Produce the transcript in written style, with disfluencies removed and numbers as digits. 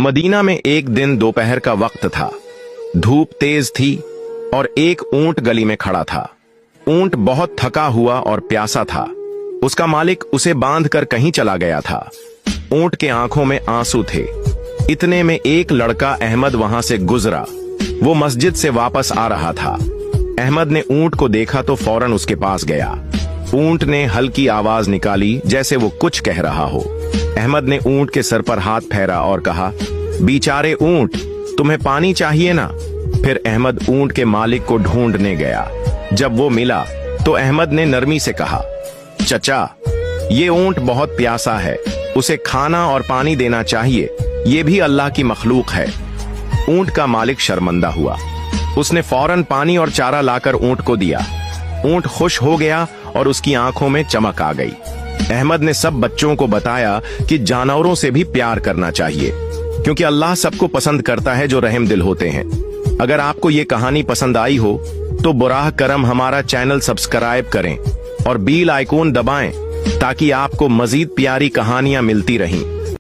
Medina में एक दिन दोपहर का वक्त था। धूप तेज थी और एक ऊंट गली में खड़ा था। ऊंट बहुत थका हुआ और प्यासा था। उसका मालिक उसे बांध कर कहीं चला गया था। ऊंट के आंखों में आंसू थे। इतने में एक लड़का अहमद वहां से गुजरा। वो मस्जिद से वापस आ रहा था। अहमद ने ऊंट को देखा तो फौरन उसके पास गया। ऊंट ने हल्की आवाज निकाली जैसे वो कुछ कह रहा हो। अहमद ने ऊंट के सर पर हाथ फेरा और कहा, बेचारे ऊंट, तुम्हें पानी चाहिए ना? फिर अहमद ऊंट के मालिक को ढूंढने गया। जब वो मिला तो अहमद ने नरमी से कहा, चचा, ये ऊंट बहुत प्यासा है, उसे खाना और पानी देना चाहिए, ये भी अल्लाह की मखलूक है। ऊंट का मालिक शर्मिंदा हुआ। उसने फौरन पानी और चारा लाकर ऊंट को दिया। ऊंट खुश हो गया और उसकी आंखों में चमक आ गई। अहमद ने सब बच्चों को बताया कि जानवरों से भी प्यार करना चाहिए, क्योंकि अल्लाह सबको पसंद करता है जो रहम दिल होते हैं। अगर आपको ये कहानी पसंद आई हो तो बुराह करम हमारा चैनल सब्सक्राइब करें और बेल आइकॉन दबाएं ताकि आपको मजीद प्यारी कहानियां मिलती रहें।